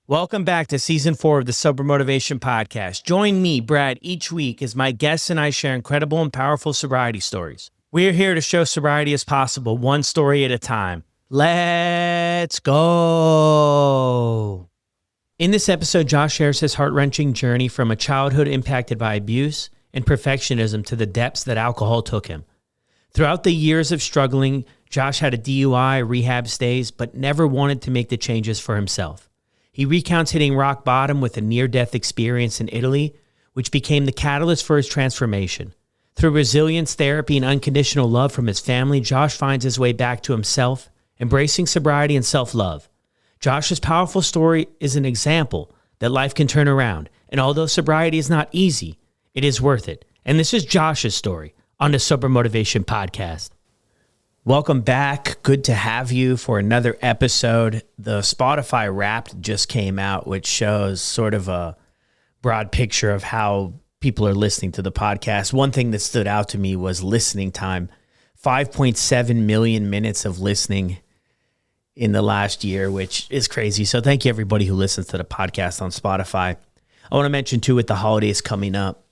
Welcome back to Season 4 of the Sober Motivation Podcast. Join me, Brad, each week as my guests and I share incredible and powerful sobriety stories. We're here to show sobriety is possible, one story at a time. Let's go. In this episode, Josh shares his heart-wrenching journey from a childhood impacted by abuse and perfectionism to the depths that alcohol took him. Throughout the years of struggling, Josh had a DUI, rehab stays, but never wanted to make the changes for himself. He recounts hitting rock bottom with a near-death experience in Italy, which became the catalyst for his transformation. Through resilience, therapy, and unconditional love from his family, Josh finds his way back to himself, embracing sobriety and self-love. Josh's powerful story is an example that life can turn around, and although sobriety is not easy, it is worth it. And this is Josh's story on the Sober Motivation Podcast. Welcome back. Good to have you for another episode. The Spotify Wrapped just came out, which shows sort of a broad picture of how people are listening to the podcast. One thing that stood out to me was listening time. 5.7 million minutes of listening in the last year, which is crazy. So thank you everybody who listens to the podcast on Spotify. I want to mention too, with the holidays coming up,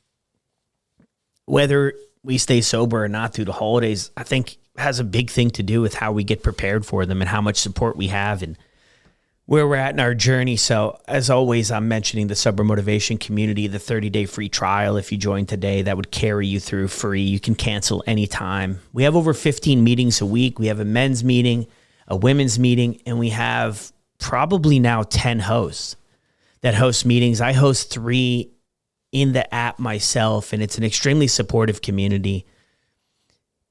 whether we stay sober or not through the holidays, I think has a big thing to do with how we get prepared for them and how much support we have and where we're at in our journey. So as always, I'm mentioning the Sober Motivation community, the 30-day free trial. If you join today, that would carry you through free. You can cancel anytime. We have over 15 meetings a week. We have a men's meeting, a women's meeting, and we have probably now 10 hosts that host meetings. I host 3 in the app myself, and it's an extremely supportive community.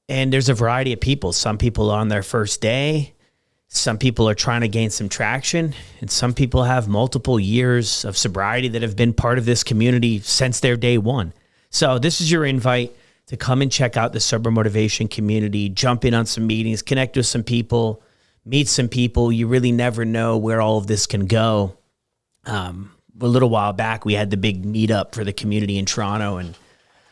And there's a variety of people. Some people are on their first day. Some people are trying to gain some traction. And some people have multiple years of sobriety that have been part of this community since their day one. So this is your invite to come and check out the Sober Motivation community, jump in on some meetings, connect with some people, meet some people. You really never know where all of this can go. A little while back, we had the big meetup for the community in Toronto, and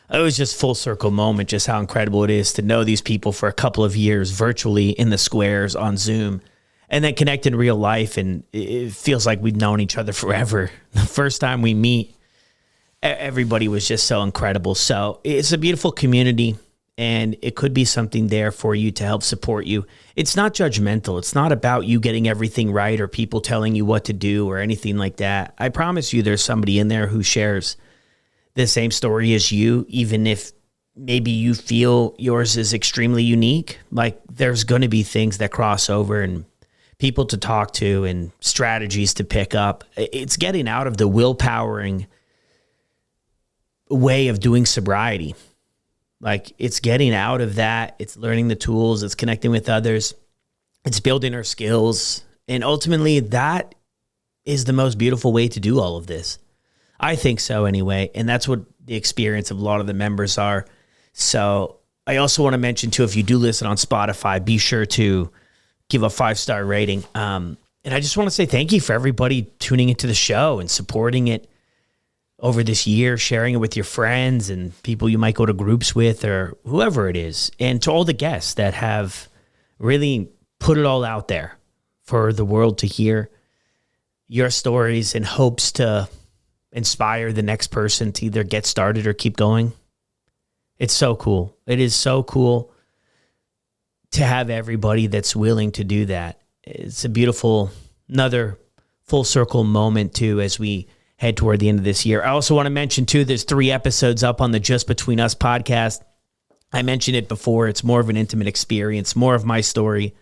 it was just full circle moment, just how incredible it is to know these people for a couple of years virtually in the squares on Zoom and then connect in real life. And it feels like we've known each other forever. The first time we meet, everybody was just so incredible. So it's a beautiful community, and it could be something there for you to help support you. It's not judgmental. It's not about you getting everything right or people telling you what to do or anything like that. I promise you there's somebody in there who shares the same story as you, even if maybe you feel yours is extremely unique. Like, there's going to be things that cross over and people to talk to and strategies to pick up. It's getting out of the willpowering way of doing sobriety. Like, it's getting out of that. It's learning the tools. It's connecting with others. It's building our skills. And ultimately, that is the most beautiful way to do all of this. I think so anyway, and that's what the experience of a lot of the members are. So I also want to mention too, if you do listen on Spotify, be sure to give a 5-star rating. And I just want to say thank you for everybody tuning into the show and supporting it over this year, sharing it with your friends and people you might go to groups with or whoever it is. And to all the guests that have really put it all out there for the world to hear your stories in hopes to inspire the next person to either get started or keep going. It's so cool. It is so cool to have everybody that's willing to do that. It's a beautiful, another full circle moment too, as we head toward the end of this year. I also want to mention too, there's 3 episodes up on the Just Between Us podcast. I mentioned it before. It's more of an intimate experience, more of my story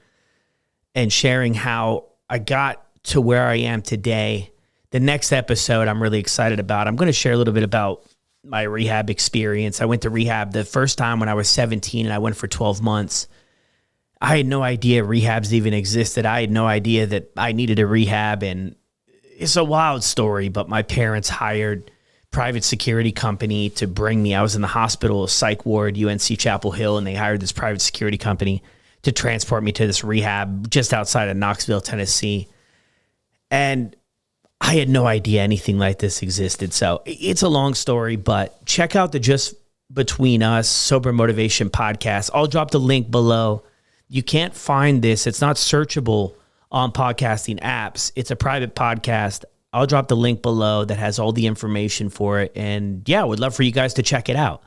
and sharing how I got to where I am today. The next episode I'm really excited about. I'm going to share a little bit about my rehab experience. I went to rehab the first time when I was 17 and I went for 12 months. I had no idea rehabs even existed. I had no idea that I needed a rehab, and it's a wild story, but my parents hired private security company to bring me. I was in the hospital, psych ward, UNC Chapel Hill, and they hired this private security company to transport me to this rehab just outside of Knoxville, Tennessee. And I had no idea anything like this existed. So it's a long story, but check out the Just Between Us Sober Motivation podcast. I'll drop the link below. You can't find this. It's not searchable on podcasting apps. It's a private podcast. I'll drop the link below that has all the information for it. And yeah, would love for you guys to check it out.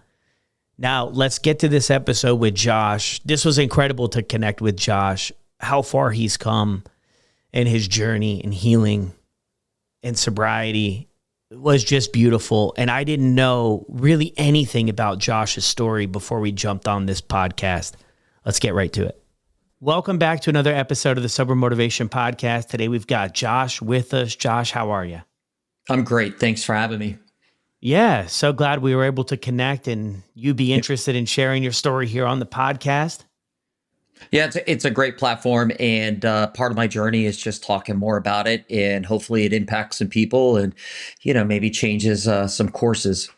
Now, let's get to this episode with Josh. This was incredible to connect with Josh, how far he's come in his journey in healing and sobriety was just beautiful. And I didn't know really anything about Josh's story before we jumped on this podcast. Let's get right to it. Welcome back to another episode of the Sober Motivation Podcast. Today we've got Josh with us. Josh, how are you? I'm great. Thanks for having me. Yeah, so glad we were able to connect and you be interested in sharing your story here on the podcast. Yeah, it's a great platform, and part of my journey is just talking more about it, and hopefully it impacts some people, and maybe changes some courses.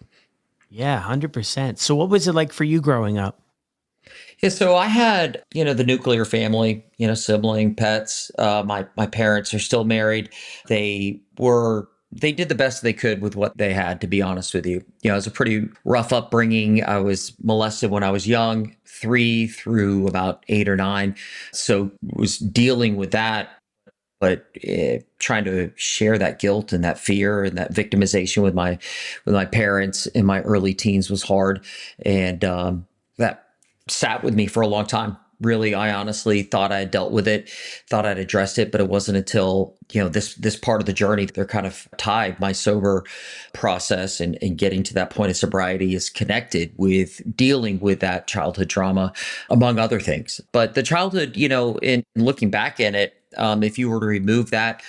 Yeah, 100%. So what was it like for you growing up? Yeah, so I had the nuclear family, sibling, pets. My parents are still married. They did the best they could with what they had, to be honest with you. It was a pretty rough upbringing. I was molested when I was young, 3 through about 8 or 9. So was dealing with that, but trying to share that guilt and that fear and that victimization with my parents in my early teens was hard. And that sat with me for a long time. Really, I honestly thought I had dealt with it, thought I'd addressed it, but it wasn't until, this part of the journey, they're kind of tied. My sober process and getting to that point of sobriety is connected with dealing with that childhood trauma, among other things. But the childhood, in looking back in it, if you were to remove that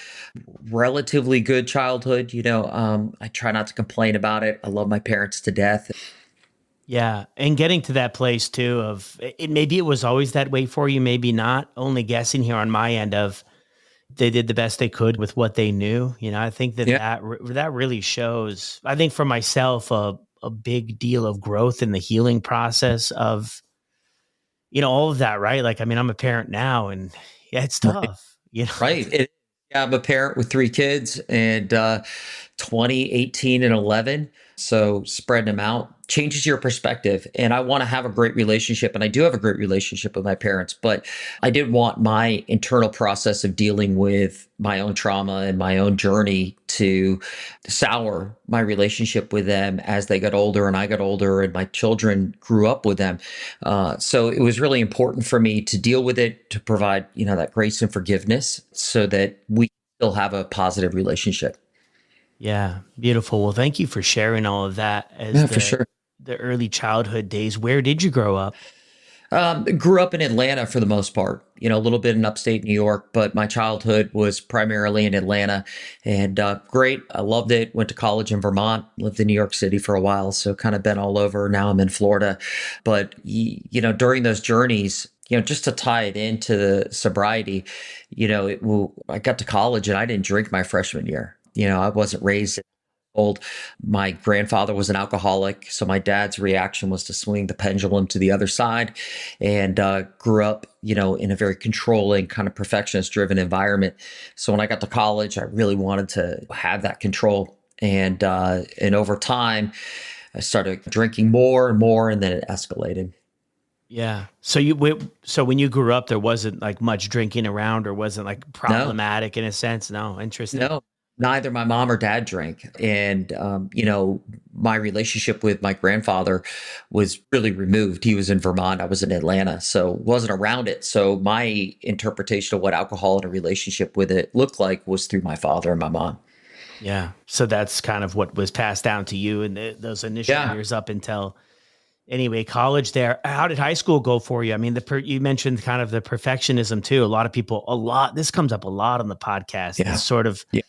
relatively good childhood, I try not to complain about it. I love my parents to death. Yeah, and getting to that place too of it, maybe it was always that way for you, maybe not. Only guessing here on my end of they did the best they could with what they knew. I think that Yeah, that really shows. I think for myself a big deal of growth in the healing process of all of that. Right? Like I mean, I'm a parent now, and yeah, it's right. tough. Right. Yeah, I'm a parent with 3 kids, and 20, 18, and 11. So spreading them out changes your perspective. And I want to have a great relationship. And I do have a great relationship with my parents, but I did want my internal process of dealing with my own trauma and my own journey to sour my relationship with them as they got older and I got older and my children grew up with them. So it was really important for me to deal with it, to provide, that grace and forgiveness so that we still have a positive relationship. Yeah, beautiful. Well, thank you for sharing all of that as Yeah, for sure. the early childhood days. Where did you grow up? Grew up in Atlanta for the most part, a little bit in upstate New York, but my childhood was primarily in Atlanta and great. I loved it. Went to college in Vermont, lived in New York City for a while. So kind of been all over. Now I'm in Florida. But, during those journeys, just to tie it into the sobriety, I got to college and I didn't drink my freshman year. I wasn't raised old. My grandfather was an alcoholic, so my dad's reaction was to swing the pendulum to the other side, and grew up, in a very controlling, kind of perfectionist-driven environment. So when I got to college, I really wanted to have that control, and over time, I started drinking more and more, and then it escalated. Yeah. So when you grew up, there wasn't like much drinking around, or wasn't like No, problematic in a sense. No, interesting. no, neither my mom or dad drank. And, my relationship with my grandfather was really removed. He was in Vermont. I was in Atlanta. So wasn't around it. So my interpretation of what alcohol and a relationship with it looked like was through my father and my mom. Yeah. So that's kind of what was passed down to you in those initial Yeah. years up until anyway college. There. How did high school go for you? I mean, you mentioned kind of the perfectionism too. A lot of people. This comes up a lot on the podcast. Yeah. This sort of Yeah.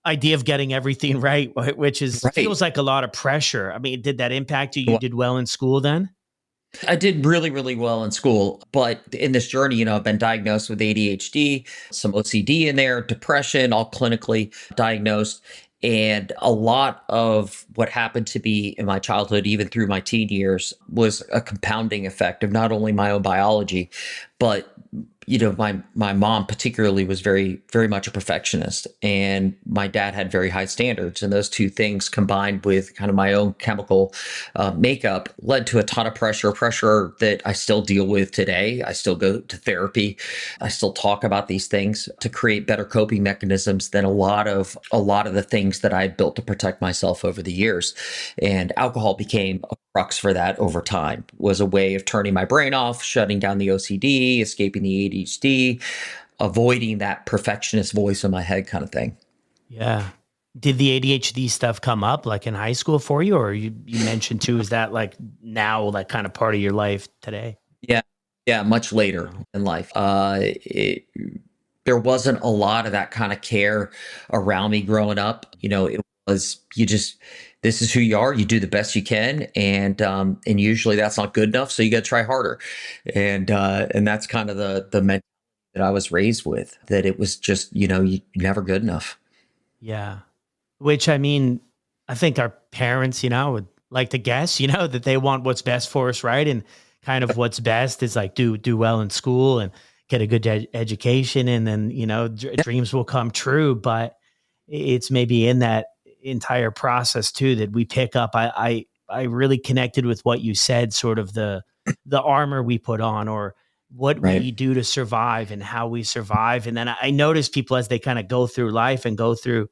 idea of getting everything right, which is Right. feels like a lot of pressure. I mean, did that impact you? You Well, did well in school then? I did really, really well in school, but in this journey, I've been diagnosed with ADHD, some OCD in there, depression, all clinically diagnosed. And a lot of what happened to me in my childhood, even through my teen years, was a compounding effect of not only my own biology, but my mom particularly was very much a perfectionist, and my dad had very high standards, and those two things combined with kind of my own chemical makeup led to a ton of pressure that I still deal with today. I still go to therapy. I still talk about these things to create better coping mechanisms than a lot of the things that I built to protect myself over the years. And alcohol became a crux for that over time. Was a way of turning my brain off, shutting down the OCD, escaping the ADHD, avoiding that perfectionist voice in my head kind of thing. Yeah. Did the ADHD stuff come up like in high school for you? Or you mentioned too, is that like now like kind of part of your life today? Yeah. Yeah, much later No. in life. There wasn't a lot of that kind of care around me growing up. It was you just this is who you are. You do the best you can, and usually that's not good enough. So you got to try harder, and that's kind of the mentality that I was raised with. That it was just you never good enough. Yeah. Which I mean, I think our parents, would like to guess, that they want what's best for us, right? And kind of what's best is like do well in school and get a good education, and then Yeah, dreams will come true. But it's maybe in that entire process too that we pick up. I really connected with what you said, sort of the armor we put on, or what we right. do to survive and how we survive. And then I notice people as they kind of go through life and go through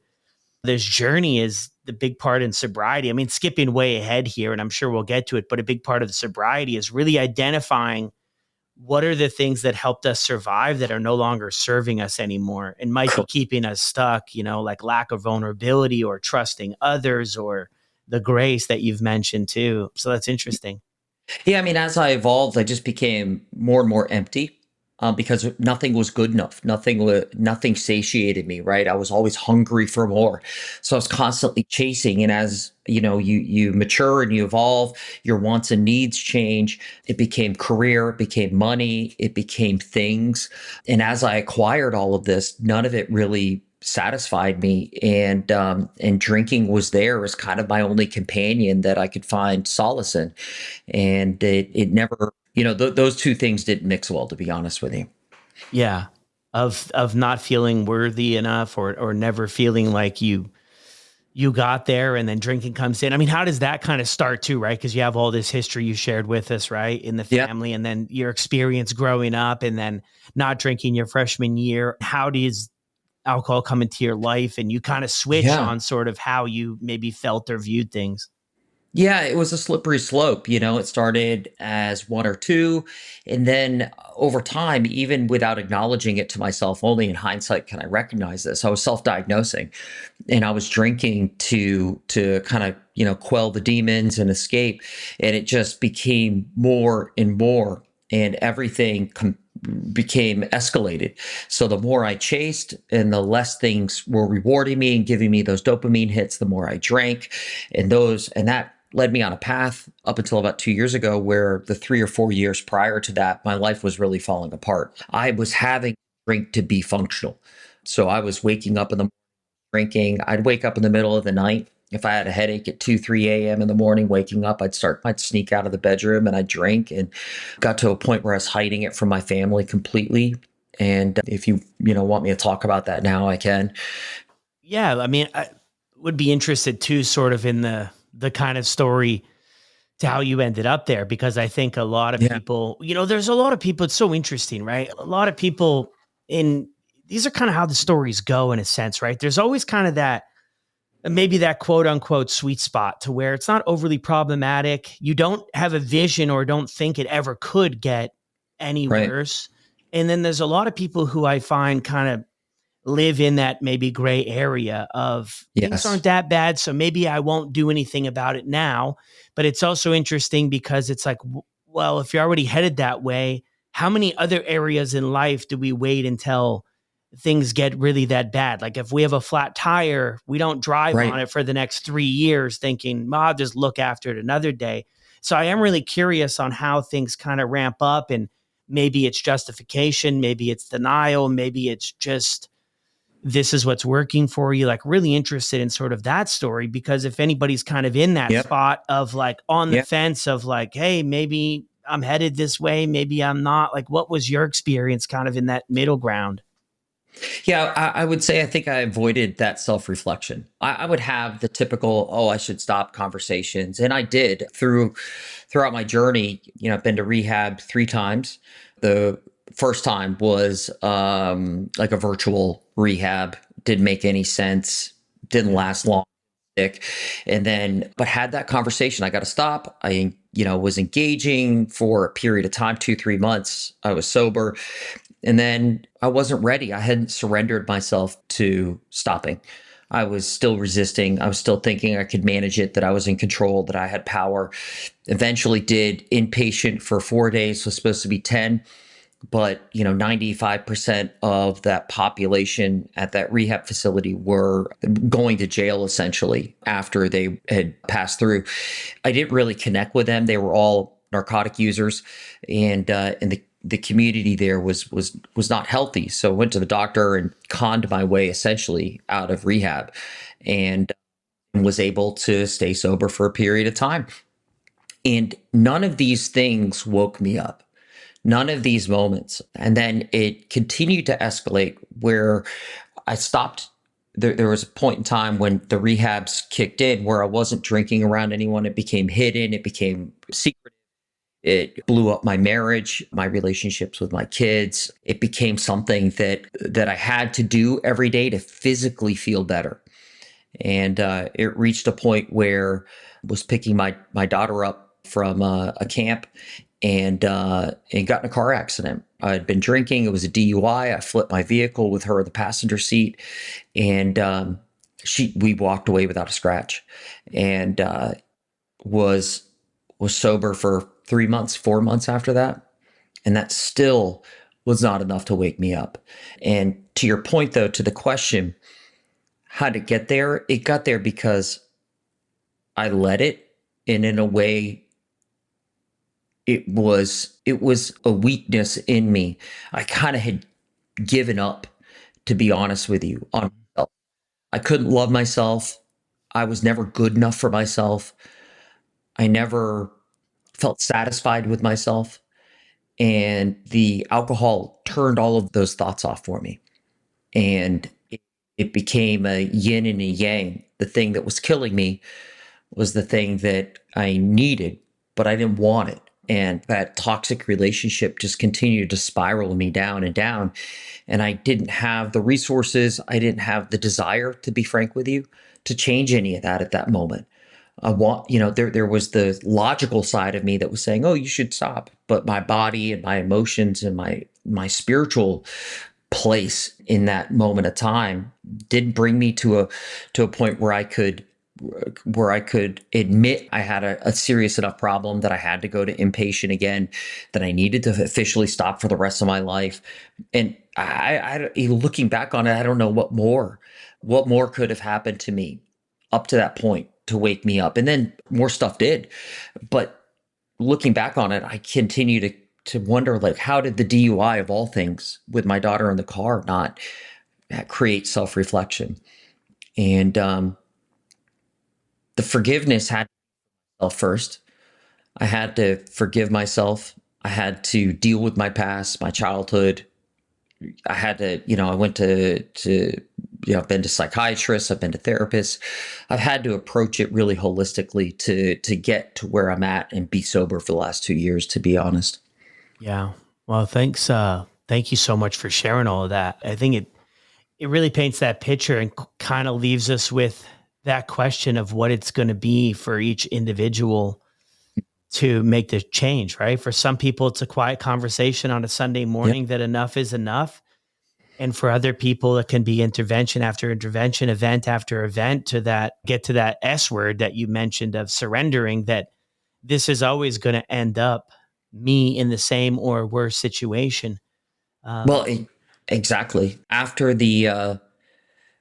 this journey is the big part in sobriety. I mean, skipping way ahead here, and I'm sure we'll get to it, but a big part of the sobriety is really identifying what are the things that helped us survive that are no longer serving us anymore and might be keeping us stuck, like lack of vulnerability or trusting others or the grace that you've mentioned too. So that's interesting. Yeah, I mean, as I evolved, I just became more and more empty because nothing was good enough. Nothing satiated me. Right, I was always hungry for more, so I was constantly chasing. And as you mature and you evolve, your wants and needs change. It became career, it became money, it became things. And as I acquired all of this, none of it really satisfied me, and drinking was there as kind of my only companion that I could find solace in. And it never, those two things didn't mix well, to be honest with you. Yeah. Of not feeling worthy enough, or never feeling like you got there, and then drinking comes in. I mean, how does that kind of start too, right? Because you have all this history you shared with us, right, in the Yeah. family, and then your experience growing up, and then not drinking your freshman year. How does alcohol come into your life, and you kind of switch Yeah. on sort of how you maybe felt or viewed things? Yeah, it was a slippery slope. It started as one or two. And then over time, even without acknowledging it to myself, only in hindsight can I recognize this. I was self diagnosing, and I was drinking to kind of, quell the demons and escape. And it just became more and more, and everything became escalated. So the more I chased and the less things were rewarding me and giving me those dopamine hits, the more I drank. And that led me on a path up until about 2 years ago, where the 3 or 4 years prior to that, my life was really falling apart. I was having to drink to be functional. So I was waking up in the drinking. I'd wake up in the middle of the night. If I had a headache at 2, 3 a.m. in the morning, waking up, I'd sneak out of the bedroom and I'd drink, and got to a point where I was hiding it from my family completely. And if you want me to talk about that now, I can. Yeah, I mean, I would be interested too, sort of in the kind of story to how you ended up there, because I think a lot of Yeah. people, there's a lot of people. It's so interesting, right? A lot of people in these are kind of how the stories go in a sense, right? There's always kind of that, maybe that quote unquote sweet spot to where it's not overly problematic. You don't have a vision or don't think it ever could get any Right. worse. And then there's a lot of people who I find kind of live in that maybe gray area of things aren't Yes. that bad, so maybe I won't do anything about it now. But it's also interesting because it's like, well, if you're already headed that way, how many other areas in life do we wait until things get really that bad? Like if we have a flat tire, we don't drive on Right. it for the next 3 years thinking, I'll just look after it another day. So I am really curious on how things kind of ramp up, and maybe it's justification, maybe it's denial, maybe it's just this is what's working for you. Like really interested in sort of that story, because if anybody's kind of in that Yep. spot of like on the Yep. fence of like, hey, maybe I'm headed this way, maybe I'm not. Like, what was your experience kind of in that middle ground? Yeah, I would say I think I avoided that self reflection. I would have the typical, oh, I should stop conversations. And I did throughout my journey. I've been to rehab 3 times. The first time was like a virtual rehab, didn't make any sense, didn't last long. And then, but had that conversation. I got to stop. I, was engaging for a period of time, 2, 3 months. I was sober. And then I wasn't ready. I hadn't surrendered myself to stopping. I was still resisting. I was still thinking I could manage it, that I was in control, that I had power. Eventually did inpatient for 4 days, was supposed to be 10. But, 95% of that population at that rehab facility were going to jail essentially after they had passed through. I didn't really connect with them. They were all narcotic users, and the community there was not healthy. So I went to the doctor and conned my way essentially out of rehab, and was able to stay sober for a period of time. And none of these things woke me up. None of these moments. And then it continued to escalate where I stopped. There was a point in time when the rehabs kicked in where I wasn't drinking around anyone. It became hidden. It became secret. It blew up my marriage, my relationships with my kids. It became something that I had to do every day to physically feel better. And it reached a point where I was picking my daughter up from a camp, and got in a car accident. I had been drinking. It was a DUI. I flipped my vehicle with her in the passenger seat, and we walked away without a scratch, and was sober for 3 months, 4 months after that, and that still was not enough to wake me up. And to your point, though, to the question, how did it get there? It got there because I let it, and in a way, it was a weakness in me. I kind of had given up, to be honest with you, on myself. I couldn't love myself. I was never good enough for myself. I never felt satisfied with myself. And the alcohol turned all of those thoughts off for me. And it became a yin and a yang. The thing that was killing me was the thing that I needed, but I didn't want it. And that toxic relationship just continued to spiral me down and down. And I didn't have the resources. I didn't have the desire, to be frank with you, to change any of that at that moment. There was the logical side of me that was saying, oh, you should stop. But my body and my emotions and my spiritual place in that moment of time didn't bring me to a point where I could admit I had a serious enough problem that I had to go to inpatient again, that I needed to officially stop for the rest of my life. And looking back on it, I don't know what more could have happened to me up to that point to wake me up. And then more stuff did. But looking back on it, I continue to wonder, like, how did the DUI of all things with my daughter in the car not create self-reflection? And the forgiveness had to be first. I had to forgive myself. I had to deal with my past, my childhood. I had to, I went to I've been to psychiatrists, I've been to therapists. I've had to approach it really holistically to get to where I'm at and be sober for the last 2 years, to be honest. Yeah. Well, thanks. Thank you so much for sharing all of that. I think it really paints that picture and kind of leaves us with that question of what it's going to be for each individual to make the change, right? For some people, it's a quiet conversation on a Sunday Yep. morning that enough is enough. And for other people, it can be intervention after intervention, event after event to get to that S word that you mentioned of surrendering, that this is always going to end up me in the same or worse situation. Well, Um, exactly. After the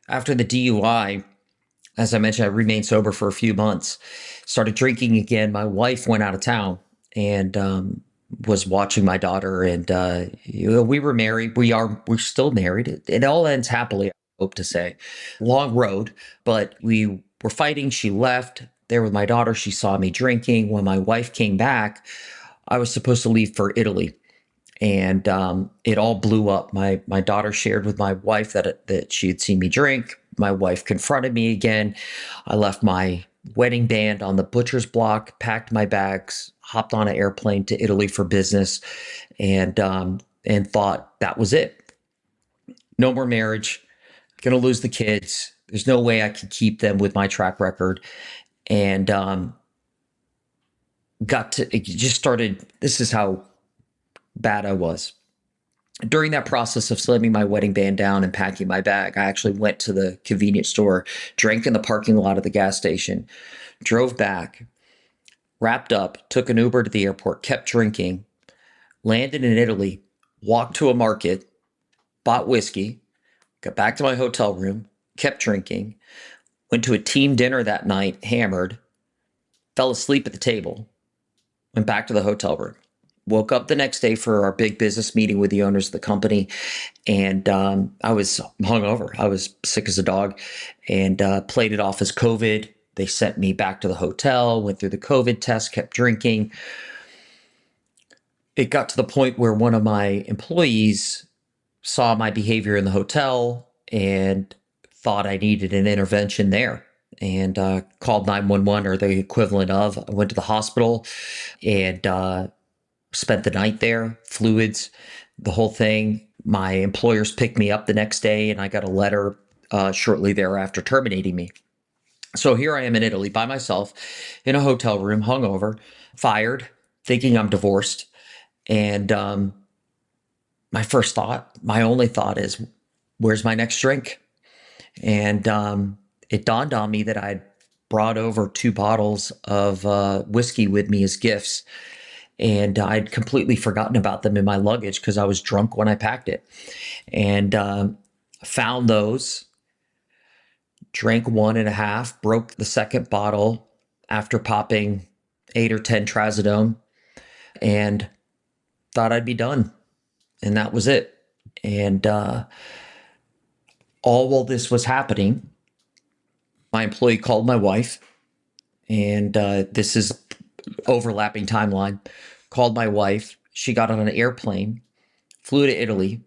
DUI, as I mentioned, I remained sober for a few months, started drinking again. My wife went out of town, and was watching my daughter, and we were married. We're still married. It all ends happily, I hope to say. Long road, but we were fighting. She left there with my daughter. She saw me drinking. When my wife came back, I was supposed to leave for Italy, and it all blew up. My daughter shared with my wife that she had seen me drink. My wife confronted me again. I left my wedding band on the butcher's block, packed my bags, hopped on an airplane to Italy for business, and thought that was it. No more marriage. Going to lose the kids. There's no way I could keep them with my track record. And it just started. This is how bad I was. During that process of slamming my wedding band down and packing my bag, I actually went to the convenience store, drank in the parking lot of the gas station, drove back, wrapped up, took an Uber to the airport, kept drinking, landed in Italy, walked to a market, bought whiskey, got back to my hotel room, kept drinking, went to a team dinner that night, hammered, fell asleep at the table, went back to the hotel room. Woke up the next day for our big business meeting with the owners of the company, and I was hungover. I was sick as a dog, and played it off as COVID. They sent me back to the hotel, went through the COVID test, kept drinking. It got to the point where one of my employees saw my behavior in the hotel and thought I needed an intervention there, and called 911, or the equivalent of. I went to the hospital and spent the night there, fluids, the whole thing. My employers picked me up the next day, and I got a letter shortly thereafter terminating me. So here I am in Italy by myself in a hotel room, hungover, fired, thinking I'm divorced. And my only thought is, where's my next drink? And it dawned on me that I'd brought over 2 bottles of whiskey with me as gifts. And I'd completely forgotten about them in my luggage because I was drunk when I packed it. And found those, drank 1.5, broke the second bottle after popping 8 or 10 trazodone, and thought I'd be done. And that was it. And all while this was happening, my employee called my wife, and this is overlapping timeline, called my wife. She got on an airplane, flew to Italy,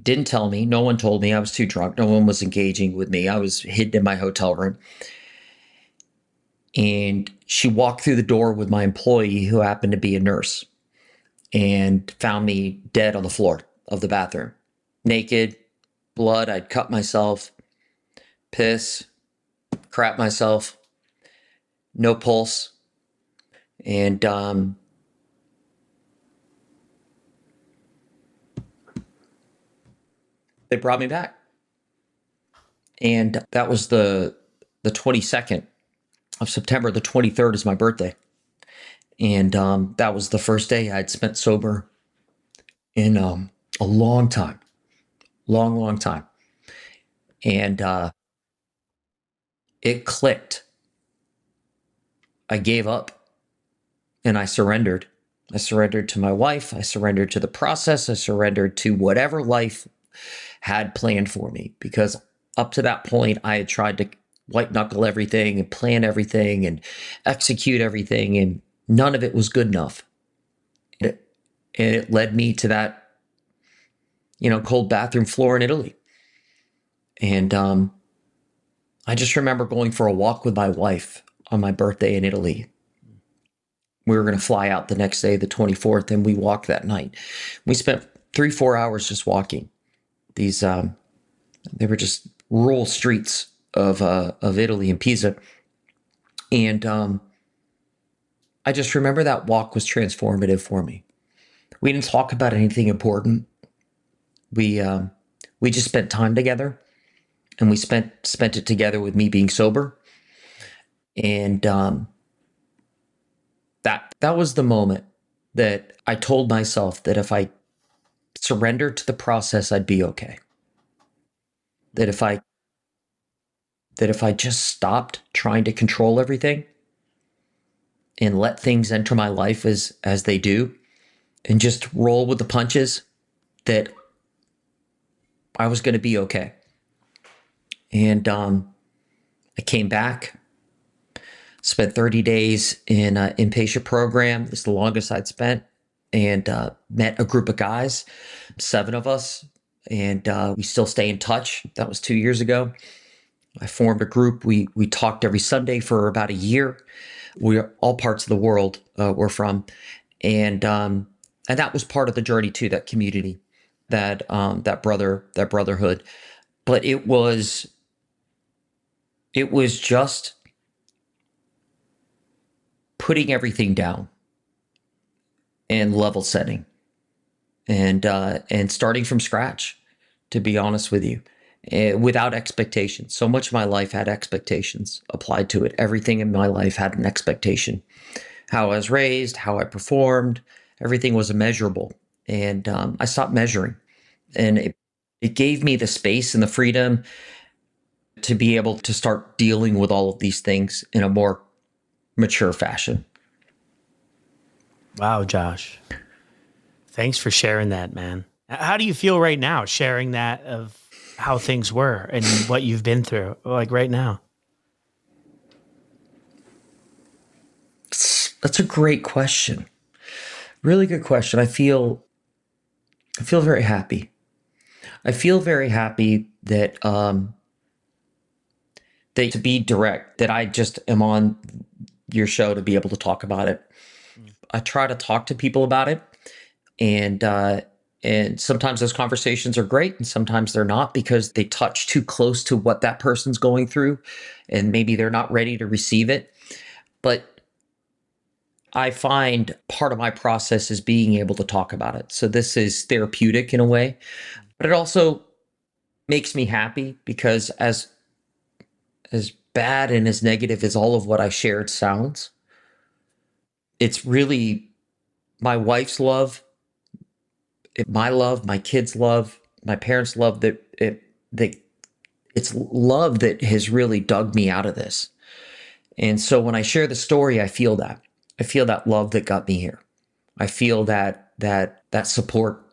didn't tell me. No one told me. I was too drunk. No one was engaging with me. I was hidden in my hotel room. And she walked through the door with my employee, who happened to be a nurse, and found me dead on the floor of the bathroom, naked, blood. I'd cut myself, piss, crap myself, no pulse. And they brought me back. And that was the 22nd of September. The 23rd is my birthday. And that was the first day I'd spent sober in a long time, long time. And it clicked. I gave up and I surrendered. I surrendered to my wife. I surrendered to the process. I surrendered to whatever life had planned for me, because up to that point, I had tried to white knuckle everything and plan everything and execute everything, and none of it was good enough. And it led me to that, cold bathroom floor in Italy. And I just remember going for a walk with my wife on my birthday in Italy. We were going to fly out the next day, the 24th, and we walked that night. We spent 3-4 hours just walking. These, they were just rural streets of Italy and Pisa. And I just remember that walk was transformative for me. We didn't talk about anything important. We just spent time together, and we spent it together with me being sober. And that was the moment that I told myself that if I surrendered to the process, I'd be okay. That if I just stopped trying to control everything and let things enter my life as they do, and just roll with the punches, that I was going to be okay. And I came back, spent 30 days in an inpatient program. It's the longest I'd spent. and met a group of guys, 7 of us, and we still stay in touch. That was 2 years ago. I formed a group. We talked every Sunday for about a year. We're all parts of the world we're from, and that was part of the journey too. That community, that brotherhood. But it was just putting everything down and level setting and starting from scratch, to be honest with you, without expectations. So much of my life had expectations applied to it. Everything in my life had an expectation. How I was raised, how I performed, everything was immeasurable. And I stopped measuring. And it gave me the space and the freedom to be able to start dealing with all of these things in a more mature fashion. Wow, Josh. Thanks for sharing that, man. How do you feel right now, sharing that of how things were and what you've been through, like right now? That's a great question. Really good question. I feel very happy. I feel very happy that to be direct, that I just am on your show to be able to talk about it. I try to talk to people about it, and sometimes those conversations are great, and sometimes they're not because they touch too close to what that person's going through, and maybe they're not ready to receive it. But I find part of my process is being able to talk about it. So this is therapeutic in a way, but it also makes me happy because as bad and as negative as all of what I shared sounds, it's really my wife's love, my love, my kids' love, my parents' love, that it's love that has really dug me out of this. And so when I share the story, I feel that. I feel that love that got me here. I feel that support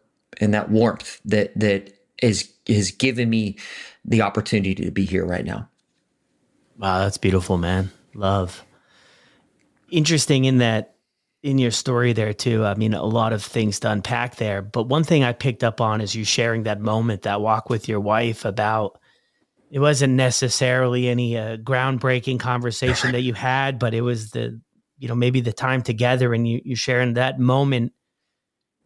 and that warmth that is given me the opportunity to be here right now. Wow, that's beautiful, man. Love. Interesting in that, in your story there too. I mean, a lot of things to unpack there. But one thing I picked up on is you sharing that moment, that walk with your wife about it wasn't necessarily any groundbreaking conversation that you had, but it was maybe the time together and you sharing that moment,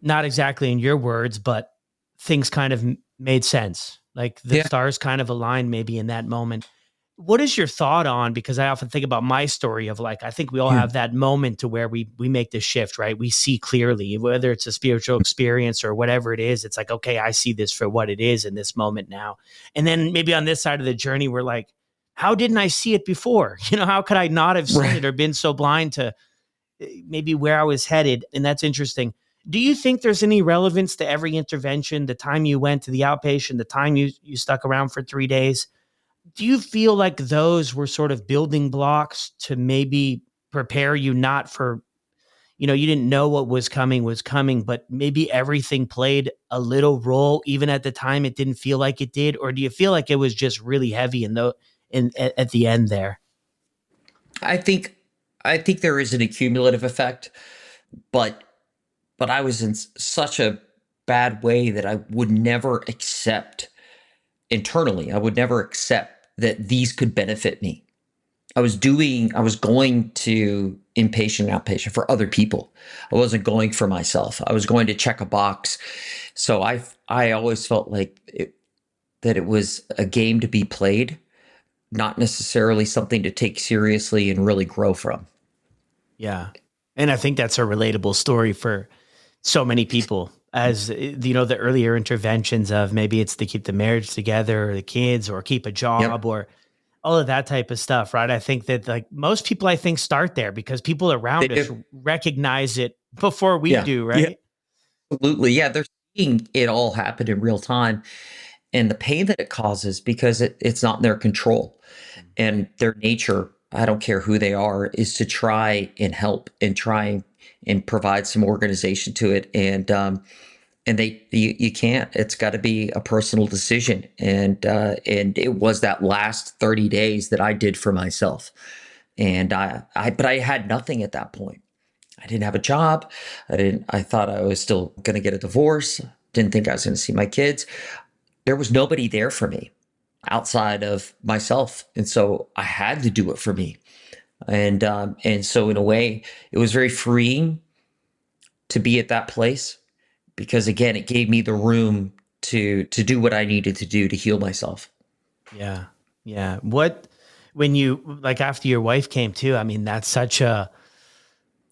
not exactly in your words, but things kind of made sense. Like the Yeah. stars kind of aligned maybe in that moment. What is your thought on, because I often think about my story of like, I think we all Yeah. have that moment to where we make this shift, right? We see clearly, whether it's a spiritual experience or whatever it is. It's like, okay, I see this for what it is in this moment now. And then maybe on this side of the journey, we're like, how didn't I see it before? How could I not have seen Right. it or been so blind to maybe where I was headed? And that's interesting. Do you think there's any relevance to every intervention, the time you went to the outpatient, the time you stuck around for 3 days? Do you feel like those were sort of building blocks to maybe prepare you, not for, you didn't know what was coming, but maybe everything played a little role even at the time it didn't feel like it did? Or do you feel like it was just really heavy at the end there? I think I think there is an accumulative effect, but I was in such a bad way that I would never accept internally. I would never accept that these could benefit me. I was going to inpatient and outpatient for other people. I wasn't going for myself. I was going to check a box. So I always felt like that it was a game to be played, not necessarily something to take seriously and really grow from. Yeah. And I think that's a relatable story for so many people, as the earlier interventions of maybe it's to keep the marriage together or the kids or keep a Yep. job or all of that type of stuff, right? I think that like most people, I think, start there because people They around us do. recognize it before we Yeah. do, Yeah. right? Absolutely. Yeah. They're seeing it all happen in real time and the pain that it causes because it's not in their control and their nature. I don't care who they are, is to try and help and try and provide some organization to it. And you can't. It's got to be a personal decision. And it was that last 30 days that I did for myself. And but I had nothing at that point. I didn't have a job. I thought I was still going to get a divorce. Didn't think I was going to see my kids. There was nobody there for me outside of myself. And so I had to do it for me. And so in a way, it was very freeing to be at that place because again, it gave me the room to do what I needed to do to heal myself. Yeah. Yeah. What, when you, like after your wife came too, I mean, that's such a,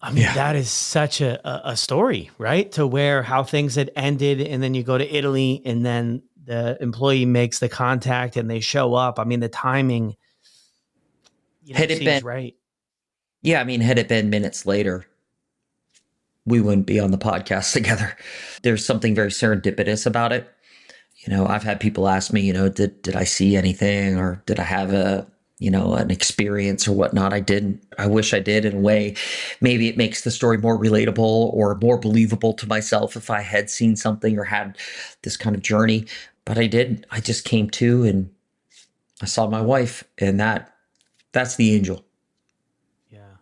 I mean, Yeah. that is such a story, right? To where how things had ended, and then you go to Italy, and then the employee makes the contact and they show up. I mean, the timing, Had it been, seems right. yeah, I mean, had it been minutes later, we wouldn't be on the podcast together. There's something very serendipitous about it. I've had people ask me, did I see anything or did I have an experience or whatnot? I didn't. I wish I did in a way. Maybe it makes the story more relatable or more believable to myself if I had seen something or had this kind of journey. But I didn't. I just came to and I saw my wife, and that's the angel. Yeah.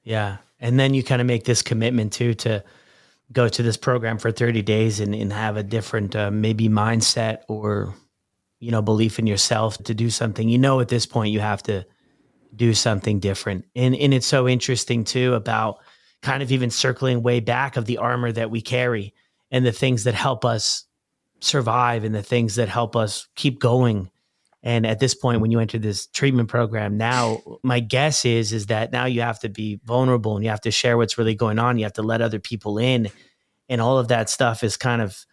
Yeah. And then you kind of make this commitment too to go to this program for 30 days and have a different maybe mindset or, belief in yourself to do something. At this point you have to do something different. And it's so interesting too about kind of even circling way back of the armor that we carry and the things that help us survive and the things that help us keep going. And at this point, when you enter this treatment program, now my guess is that now you have to be vulnerable and you have to share what's really going on. You have to let other people in, and all of that stuff is kind of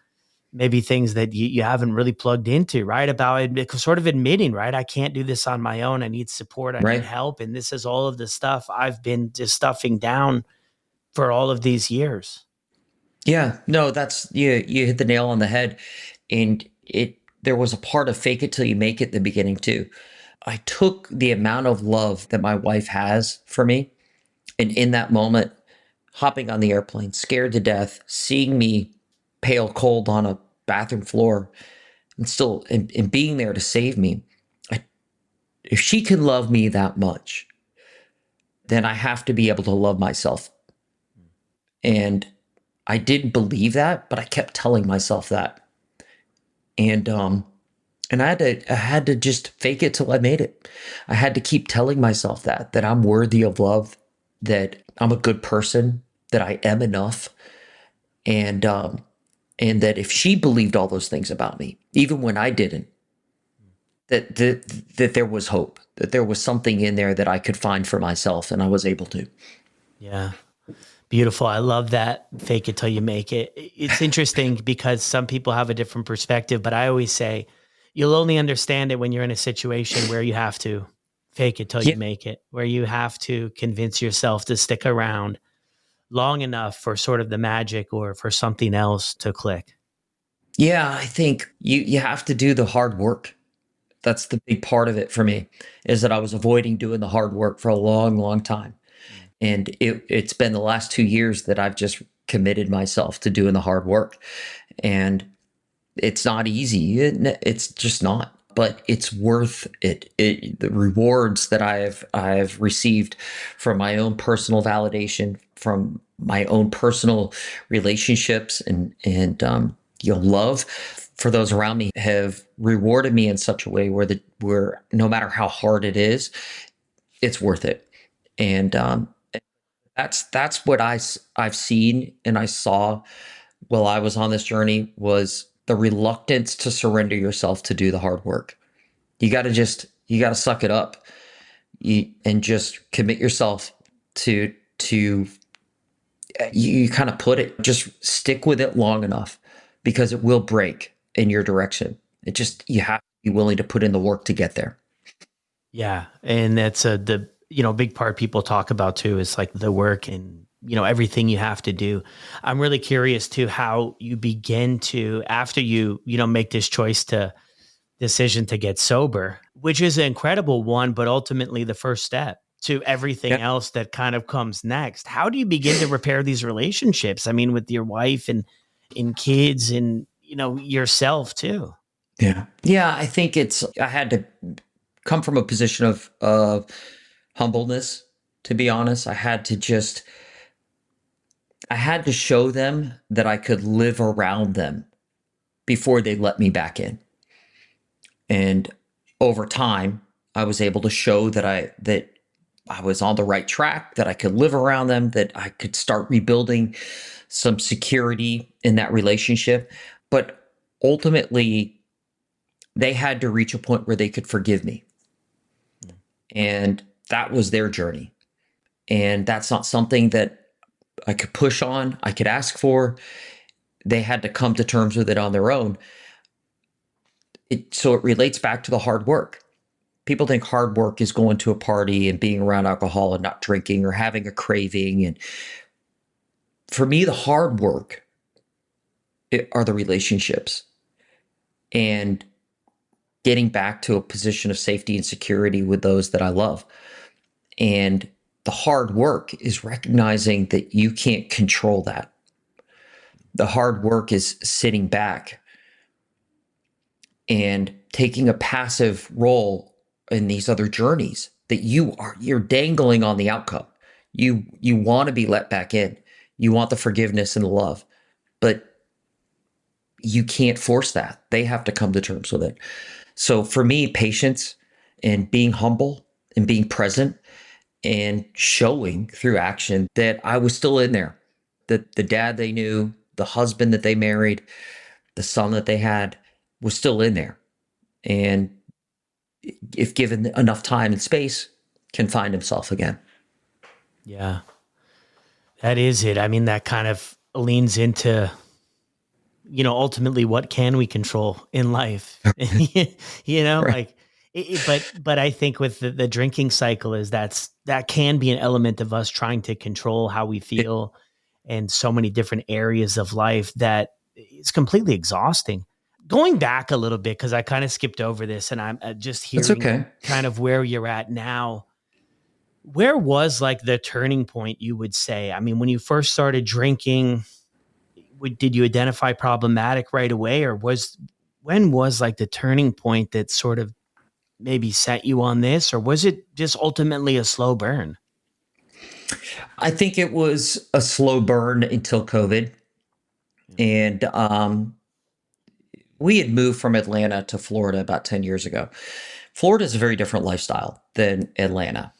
maybe things that you haven't really plugged into, right? About it, sort of admitting, right? I can't do this on my own. I need support. I need Right? help. And this is all of the stuff I've been just stuffing down for all of these years. Yeah. No, that's you hit the nail on the head. And there was a part of fake it till you make it in the beginning too. I took the amount of love that my wife has for me, and in that moment, hopping on the airplane, scared to death, seeing me pale cold on a bathroom floor, and still and being there to save me. I, if she can love me that much, then I have to be able to love myself. And I didn't believe that, but I kept telling myself that. And I had to just fake it till I made it. I had to keep telling myself that I'm worthy of love, that I'm a good person, that I am enough, and and that if she believed all those things about me, even when I didn't, that there was hope, that there was something in there that I could find for myself, and I was able to. Yeah. Beautiful. I love that. Fake it till you make it. It's interesting because some people have a different perspective, but I always say you'll only understand it when you're in a situation where you have to fake it till Yeah, you make it, where you have to convince yourself to stick around long enough for sort of the magic or for something else to click. yeah. I think you have to do the hard work. That's the big part of it for me, is that I was avoiding doing the hard work for a long, long time. Mm. And it's been the last 2 years that I've just committed myself to doing the hard work. And it's not easy. It's just not, but it's worth it. The rewards that I've received from my own personal validation, from my own personal relationships, and love for those around me have rewarded me in such a way where no matter how hard it is, it's worth it. And that's what I've seen and I saw while I was on this journey, was the reluctance to surrender yourself to do the hard work. You got to suck it up, and just commit yourself to you kind of put it, just stick with it long enough, because it will break in your direction. You have to be willing to put in the work to get there. Yeah. And that's the, big part people talk about too is like the work and, everything you have to do. I'm really curious to how you begin to, after you, make this decision to get sober, which is an incredible one, but ultimately the first step to everything Yeah. else that kind of comes next. How do you begin to repair these relationships? I mean, with your wife and kids and, yourself too. Yeah. Yeah. I had to come from a position of humbleness, to be honest. I had to just I had to show them that I could live around them before they let me back in. And over time, I was able to show that I was on the right track, that I could live around them, that I could start rebuilding some security in that relationship. But ultimately, they had to reach a point where they could forgive me. And that was their journey. And that's not something that I could push on, I could ask for. They had to come to terms with it on their own. So it relates back to the hard work. People think hard work is going to a party and being around alcohol and not drinking or having a craving. And for me, the hard work are the relationships and getting back to a position of safety and security with those that I love. And the hard work is recognizing that you can't control that. The hard work is sitting back and taking a passive role in these other journeys that you're dangling on the outcome. You want to be let back in. You want the forgiveness and the love, but you can't force that. They have to come to terms with it. So for me, patience and being humble and being present and showing through action that I was still in there, that the dad they knew, the husband that they married, the son that they had was still in there. And if given enough time and space, can find himself again. Yeah, that is it. I mean, that kind of leans into, ultimately what can we control in life? Right. Like, but I think with the drinking cycle that can be an element of us trying to control how we It, feel and so many different areas of life that it's completely exhausting. Going back a little bit, because I kind of skipped over this and I'm just that's hearing okay. kind of where you're at now. Where was like the turning point, you would say? I mean, when you first started drinking, did you identify problematic right away, or when was like the turning point that sort of maybe set you on this, or was it just ultimately a slow burn? I think it was a slow burn until COVID. And we had moved from Atlanta to Florida about 10 years ago. Florida is a very different lifestyle than Atlanta,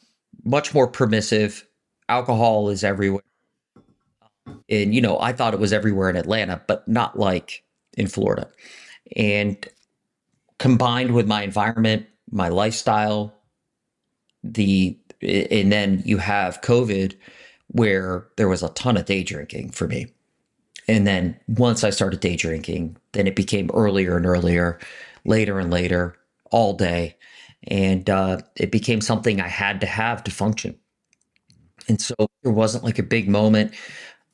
much more permissive. Alcohol is everywhere. And, I thought it was everywhere in Atlanta, but not like in Florida. And combined with my environment, my lifestyle, and then you have COVID where there was a ton of day drinking for me. And then once I started day drinking, then it became earlier and earlier, later and later, all day. And it became something I had to have to function. And so there wasn't like a big moment,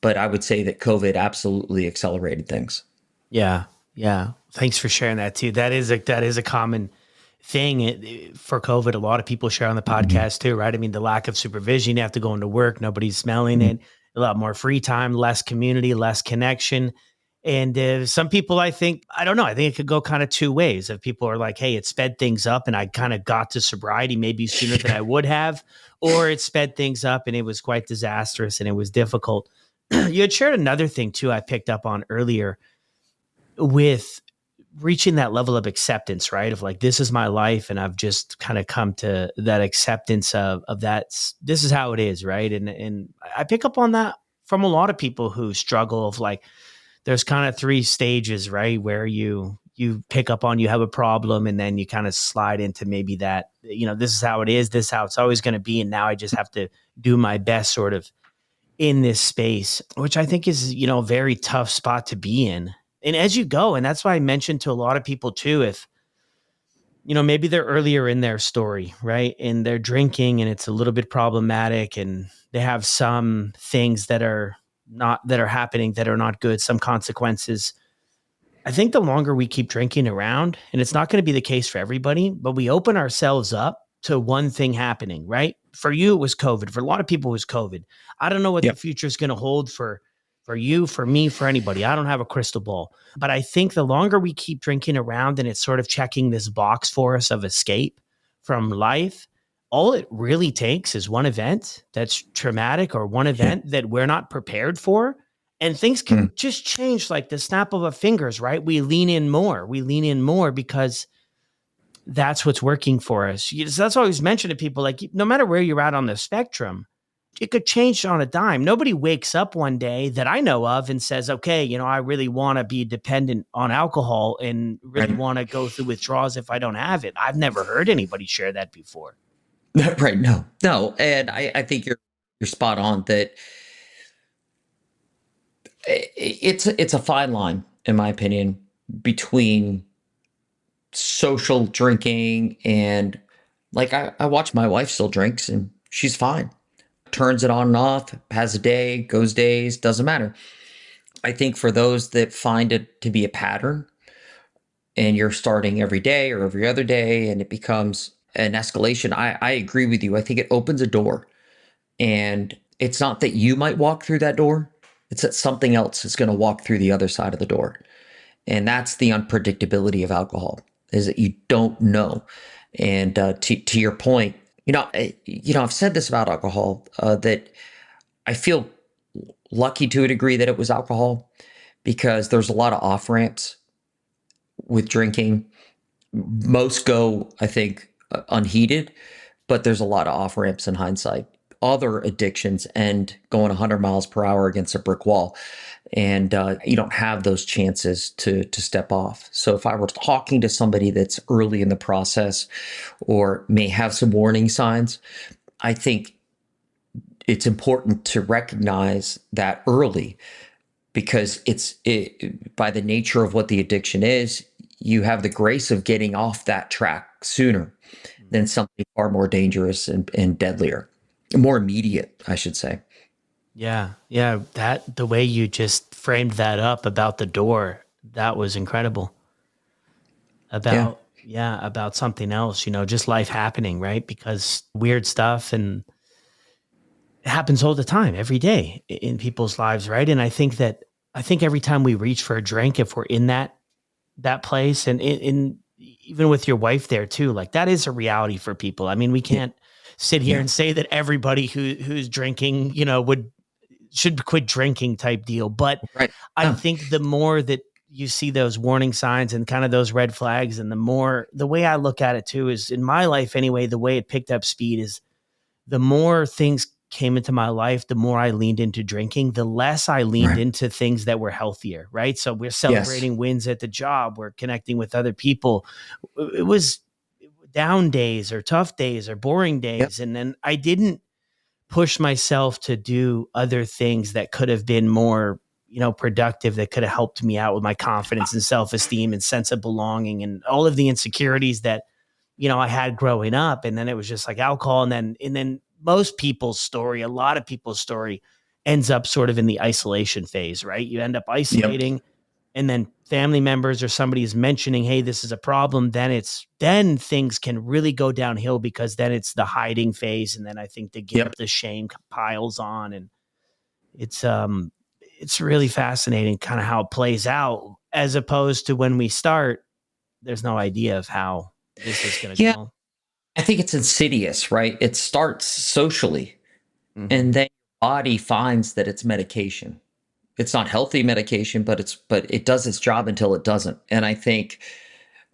but I would say that COVID absolutely accelerated things. Yeah, yeah. Thanks for sharing that too. That is a common thing for COVID. A lot of people share on the Mhm. podcast too, right? I mean, the lack of supervision. You have to go into work. Nobody's smelling Mhm. it. A lot more free time, less community, less connection. And some people, I think, I don't know. I think it could go kind of two ways. If people are like, "Hey, it sped things up, and I kind of got to sobriety maybe sooner than I would have," or it sped things up and it was quite disastrous and it was difficult. You had shared another thing too. I picked up on earlier with reaching that level of acceptance, right? Of like, this is my life. And I've just kind of come to that acceptance of that. This is how it is. Right. And I pick up on that from a lot of people who struggle of like, there's kind of three stages, right? Where you pick up on, you have a problem and then you kind of slide into maybe that, this is how it is. This is how it's always going to be. And now I just have to do my best sort of in this space, which I think is, a very tough spot to be in. And as you go, and that's why I mentioned to a lot of people too, if, maybe they're earlier in their story, right? And they're drinking and it's a little bit problematic and they have some things that are happening that are not good, some consequences. I think the longer we keep drinking around, and it's not going to be the case for everybody, but we open ourselves up to one thing happening, right? For you, it was COVID. For a lot of people, it was COVID. I don't know what the Yep. future is going to hold for you, for me, for anybody. I don't have a crystal ball. But I think the longer we keep drinking around and it's sort of checking this box for us of escape from life, all it really takes is one event that's traumatic or one Yeah. event that we're not prepared for And things Mm. can just change like the snap of a fingers, right? We lean in more. We lean in more because that's what's working for us. That's always mentioned to people, like, no matter where you're at on the spectrum, it could change on a dime. Nobody wakes up one day that I know of and says, okay, I really want to be dependent on alcohol and really Right. want to go through withdrawals if I don't have it. I've never heard anybody share that before. Right. No, no. And I think you're spot on that it's a fine line, in my opinion, between social drinking and like I watch my wife still drinks and she's fine. Turns it on and off, has a day, goes days, doesn't matter. I think for those that find it to be a pattern and you're starting every day or every other day and it becomes an escalation, I agree with you. I think it opens a door. And it's not that you might walk through that door, it's that something else is going to walk through the other side of the door. And that's the unpredictability of alcohol, is that you don't know. And to your point, I've said this about alcohol, that I feel lucky to a degree that it was alcohol, because there's a lot of off ramps with drinking. Most go, I think, unheeded, but there's a lot of off ramps in hindsight. Other addictions end going 100 miles per hour against a brick wall, and you don't have those chances to step off. So if I were talking to somebody that's early in the process or may have some warning signs, I think it's important to recognize that early, because by the nature of what the addiction is, you have the grace of getting off that track sooner than something far more dangerous and deadlier, more immediate, I should say. Yeah. Yeah. That the way you just framed that up about the door, that was incredible. Yeah. About something else, just life happening, right? Because weird stuff and it happens all the time, every day in people's lives, right? And I think every time we reach for a drink, if we're in that place, and in even with your wife there too, like that is a reality for people. I mean, we Yeah. can't sit here Yeah. and say that everybody who's drinking, should quit drinking type deal. But Right. I No. think the more that you see those warning signs and kind of those red flags, and the way I look at it too is, in my life anyway, the way it picked up speed is the more things came into my life, the more I leaned into drinking, the less I leaned Right. into things that were healthier, right? So we're Yes. celebrating wins at the job, we're connecting with other people. It was down days or tough days or boring Yep. days. And then I didn't push myself to do other things that could have been more, productive, that could have helped me out with my confidence and self-esteem and sense of belonging and all of the insecurities that, I had growing up. And then it was just like alcohol. And then most people's story, a lot of people's story ends up sort of in the isolation phase, right? You end up Yep. isolating, and then family members or somebody is mentioning, hey, this is a problem. Then things can really go downhill, because then it's the hiding phase. And then I think the Yep. guilt, the shame piles on. And it's, it's really fascinating kind of how it plays out, as opposed to when we start, there's no idea of how this is going to Yeah. go. I think it's insidious, right? It starts socially, Mm-hmm. and then your body finds that it's medication. It's not healthy medication, but it does its job until it doesn't. And I think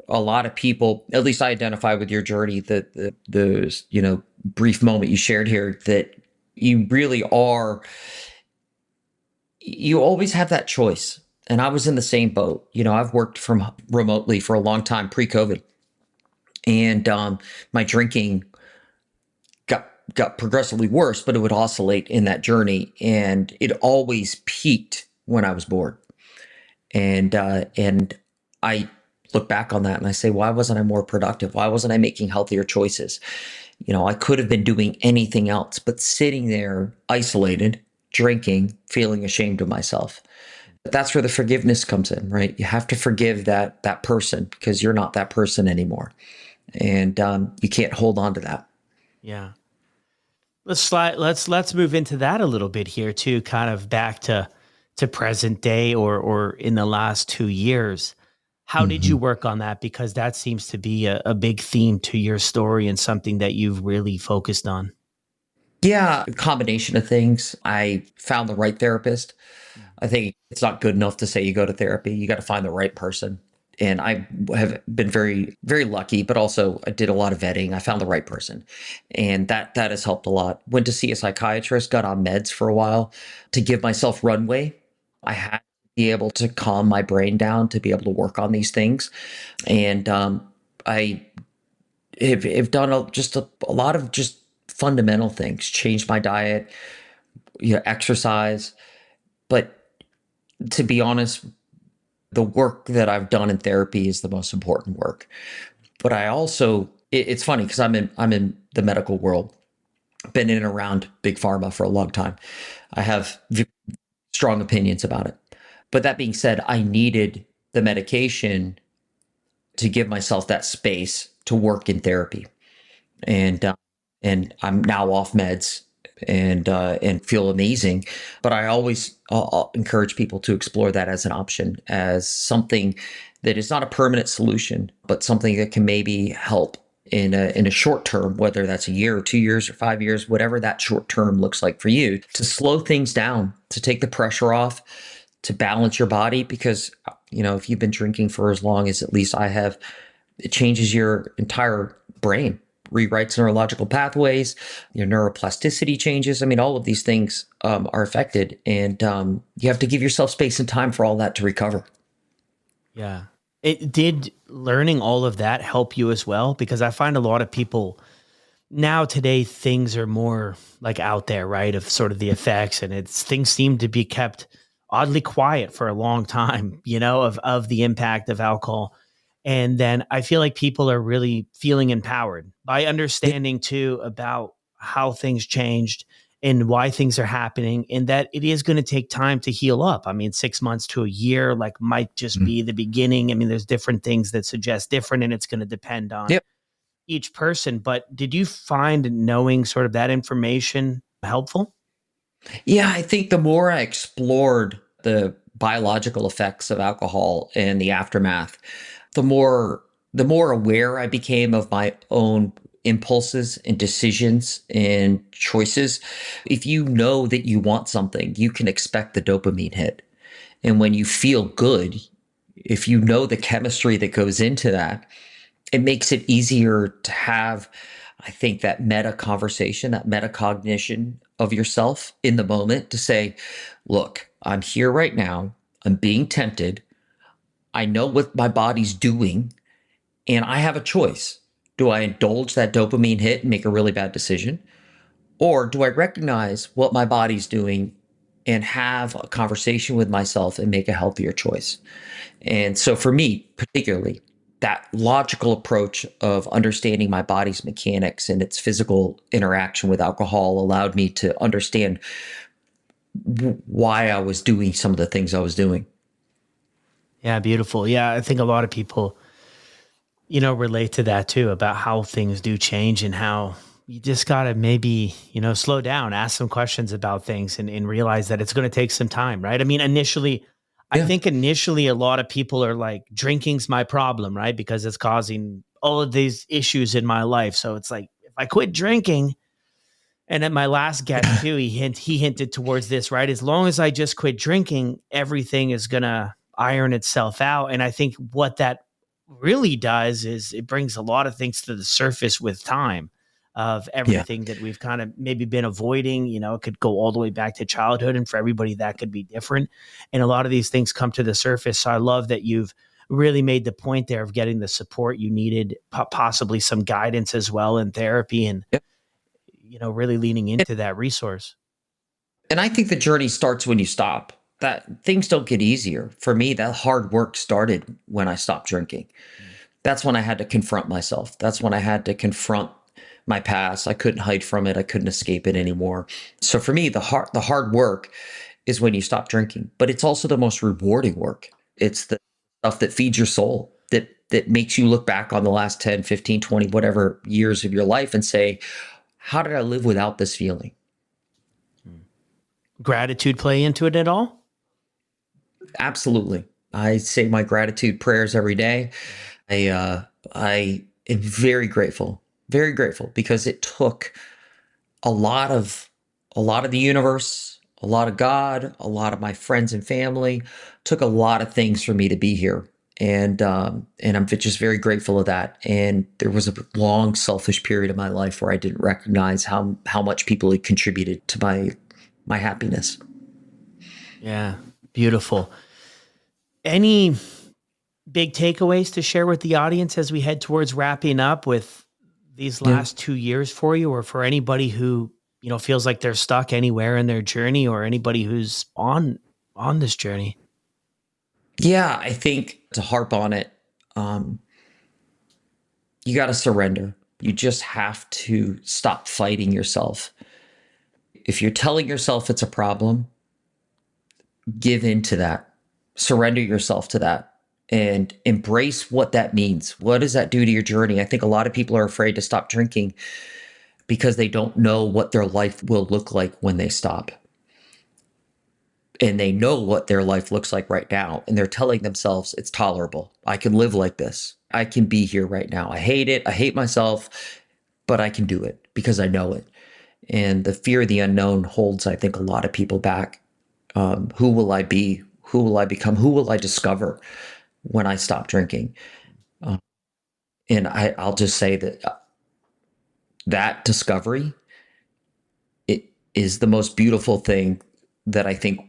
a lot of people, at least I identify with your journey, that the brief moment you shared here, that you really are, you always have that choice. And I was in the same boat. I've worked from remotely for a long time pre-COVID, and my drinking got progressively worse, but it would oscillate in that journey, and it always peaked when I was bored. And I look back on that and I say, why wasn't I more productive? Why wasn't I making healthier choices? I could have been doing anything else but sitting there isolated, drinking, feeling ashamed of myself. But that's where the forgiveness comes in, right? You have to forgive that person, because you're not that person anymore, and you can't hold on to that. Yeah. Let's move into that a little bit here too, kind of back to present day, or in the last 2 years. How did you Mhm. work on that? Because that seems to be a big theme to your story and something that you've really focused on. Yeah, a combination of things. I found the right therapist. I think it's not good enough to say you go to therapy. You got to find the right person. And I have been very, very lucky, but also I did a lot of vetting. I found the right person. And that has helped a lot. Went to see a psychiatrist, got on meds for a while to give myself runway. I had to be able to calm my brain down to be able to work on these things. And I have done a lot of just fundamental things, changed my diet, exercise. But to be honest, the work that I've done in therapy is the most important work. But I also, it's funny because I'm in the medical world, been in and around big pharma for a long time. I have strong opinions about it. But that being said, I needed the medication to give myself that space to work in therapy, and I'm now off meds and feel amazing. But I always I'll encourage people to explore that as an option, as something that is not a permanent solution, but something that can maybe help in a short term, whether that's a year or 2 years or 5 years, whatever that short term looks like for you, to slow things down, to take the pressure off, to balance your body. Because if you've been drinking for as long as at least I have, it changes your entire brain, rewrites neurological pathways, your neuroplasticity changes. I mean, all of these things are affected, and you have to give yourself space and time for all that to recover. Yeah. It did learning all of that help you as well? Because I find a lot of people now today things are more like out there, right? Of sort of the effects, and it's things seem to be kept oddly quiet for a long time, of the impact of alcohol. And then I feel like people are really feeling empowered by Yeah, understanding too about how things changed and why things are happening, and that it is going to take time to heal up. I mean, 6 months to a year, like, might just Mhm. be the beginning. I mean, there's different things that suggest different, and it's going to depend on Yeah. each person. But did you find knowing sort of that information helpful? Yeah, I think the more I explored the biological effects of alcohol and the aftermath, the more the more aware I became of my own impulses and decisions and choices. If you know that you want something, you can expect the dopamine hit. And when you feel good, if you know the chemistry that goes into that, it makes it easier to have, I think, that meta conversation, that metacognition of yourself in the moment to say, look, I'm here right now. I'm being tempted. I know what my body's doing, and I have a choice. Do I indulge that dopamine hit and make a really bad decision? Or do I recognize what my body's doing and have a conversation with myself and make a healthier choice? And so for me, particularly, that logical approach of understanding my body's mechanics and its physical interaction with alcohol allowed me to understand why I was doing some of the things I was doing. Yeah, beautiful. Yeah, I think a lot of people, relate to that too, about how things do change and how you just got to maybe, slow down, ask some questions about things, and realize that it's going to take some time, right? I mean, I Yeah. think initially a lot of people are like, drinking's my problem, right? Because it's causing all of these issues in my life. So it's like, if I quit drinking, and at my last guest too, he hinted towards this, right? As long as I just quit drinking, everything is gonna iron itself out. And I think what that really does is it brings a lot of things to the surface with time, of Yeah. everything that we've kind of maybe been avoiding. It could go all the way back to childhood, and for everybody that could be different. And a lot of these things come to the surface. So I love that you've really made the point there of getting the support you needed, possibly some guidance as well in therapy, and Yeah. really leaning into that resource. And I think the journey starts when you stop. That things don't get easier. For me, that hard work started when I stopped drinking. Mm. That's when I had to confront myself. That's when I had to confront my past. I couldn't hide from it. I couldn't escape it anymore. So for me, the hard work is when you stop drinking, but it's also the most rewarding work. It's the stuff that feeds your soul, that makes you look back on the last 10, 15, 20, whatever years of your life and say, how did I live without this feeling? Mm. Gratitude play into it at all? Absolutely. I say my gratitude prayers every day. I am very grateful because it took a lot of the universe, a lot of God, a lot of my friends and family took a lot of things for me to be here. And I'm just very grateful of that. And there was a long selfish period of my life where I didn't recognize how much people had contributed to my happiness. Yeah, beautiful. Any big takeaways to share with the audience as we head towards wrapping up with these Yeah. last 2 years for you, or for anybody who, feels like they're stuck anywhere in their journey, or anybody who's on this journey? Yeah, I think to harp on it, um, you got to surrender. You just have to stop fighting yourself. If you're telling yourself it's a problem, give in to that. Surrender yourself to that and embrace what that means. What does that do to your journey? I think a lot of people are afraid to stop drinking because they don't know what their life will look like when they stop. And they know what their life looks like right now. And they're telling themselves it's tolerable. I can live like this. I can be here right now. I hate it. I hate myself, but I can do it because I know it. And the fear of the unknown holds, I think, a lot of people back. Who will I be? Who will I become? Who will I discover when I stop drinking? Uh, and I'll just say that that discovery, it is the most beautiful thing that I think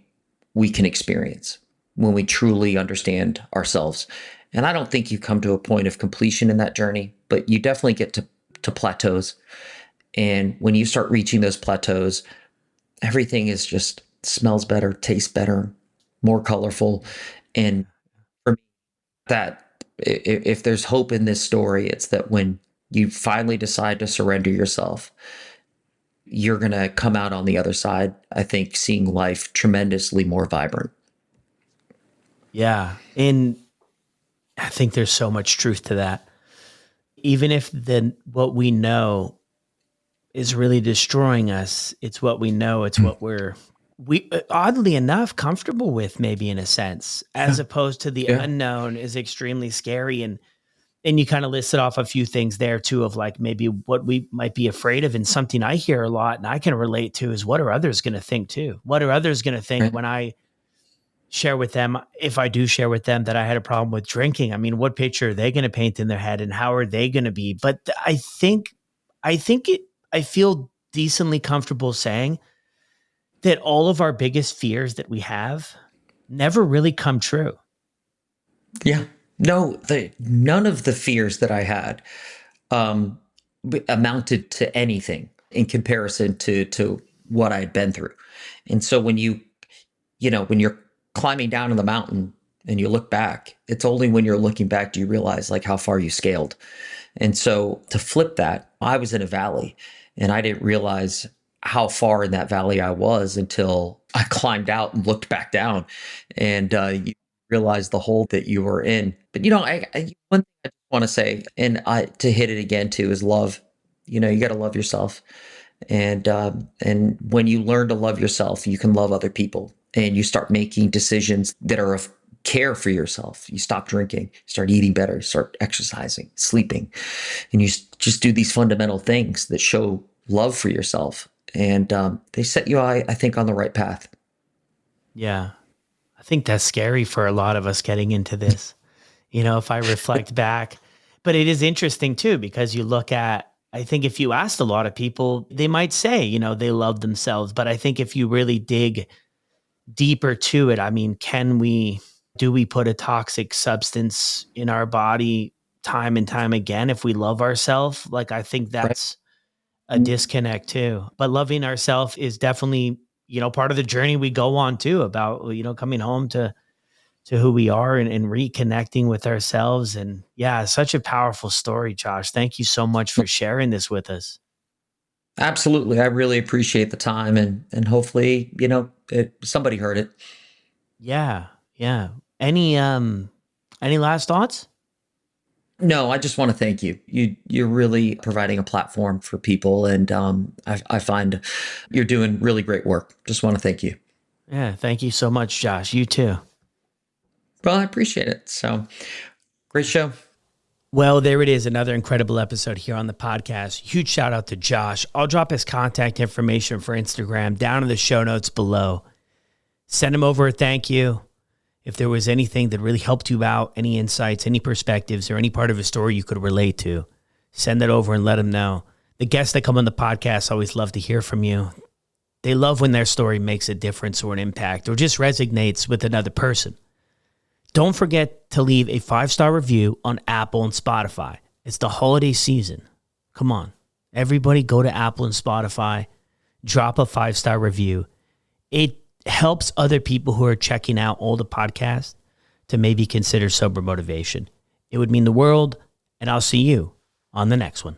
we can experience when we truly understand ourselves. And I don't think you come to a point of completion in that journey, but you definitely get to plateaus. And when you start reaching those plateaus, everything is just smells better, tastes better, more colorful. And for me, that if there's hope in this story, it's that when you finally decide to surrender yourself, you're going to come out on the other side, I think, seeing life tremendously more vibrant. Yeah. And I think there's so much truth to that. Even if what we know is really destroying us, it's what we know, it's what we oddly enough comfortable with, maybe, in a sense, as Yeah. opposed to the Yeah. unknown is extremely scary. And you kind of listed off a few things there too, of like maybe what we might be afraid of. And something I hear a lot and I can relate to is, what are others going to think too? What are others going to think Right. when I share with them, if I do share with them that I had a problem with drinking? I mean, what picture are they going to paint in their head, and how are they going to be? But I feel decently comfortable saying that all of our biggest fears that we have never really come true. Yeah. No, none of the fears that I had um, amounted to anything in comparison to what I had been through. And so when you're climbing down in the mountain and you look back, it's only when you're looking back do you realize like how far you scaled. And so to flip that, I was in a valley and I didn't realize how far in that valley I was until I climbed out and looked back down, and you realize the hole that you were in. But one thing I just want to say, and to hit it again too, is love. You got to love yourself, and when you learn to love yourself, you can love other people, and you start making decisions that are of care for yourself. You stop drinking, start eating better, start exercising, sleeping, and you just do these fundamental things that show love for yourself. And they set you, I think, on the right path. Yeah. I think that's scary for a lot of us getting into this, if I reflect back. But it is interesting too, because I think if you asked a lot of people, they might say, they love themselves. But I think if you really dig deeper to it, I mean, do we put a toxic substance in our body time and time again if we love ourselves? Like, I think Right. that's a disconnect too. But loving ourselves is definitely, part of the journey we go on too, about, coming home to who we are, and reconnecting with ourselves. And yeah, such a powerful story, Josh. Thank you so much for sharing this with us. Absolutely. I really appreciate the time, and hopefully, somebody heard it. Yeah. Yeah. Any last thoughts? No, I just want to thank you. You're really providing a platform for people, and I find you're doing really great work. Just want to thank you. Yeah. Thank you so much, Josh. You too. Well, I appreciate it. So great show. Well, there it is, another incredible episode here on the podcast. Huge shout out to Josh. I'll drop his contact information for Instagram down in the show notes below. Send him over a thank you. If there was anything that really helped you out, any insights, any perspectives, or any part of his story you could relate to, send it over and let him know. The guests that come on the podcast always love to hear from you. They love when their story makes a difference or an impact or just resonates with another person. Don't forget to leave a 5-star review on Apple and Spotify. It's the holiday season. Come on. Everybody go to Apple and Spotify. Drop a 5-star review. It helps other people who are checking out all the podcasts to maybe consider sober motivation. It would mean the world, and I'll see you on the next one.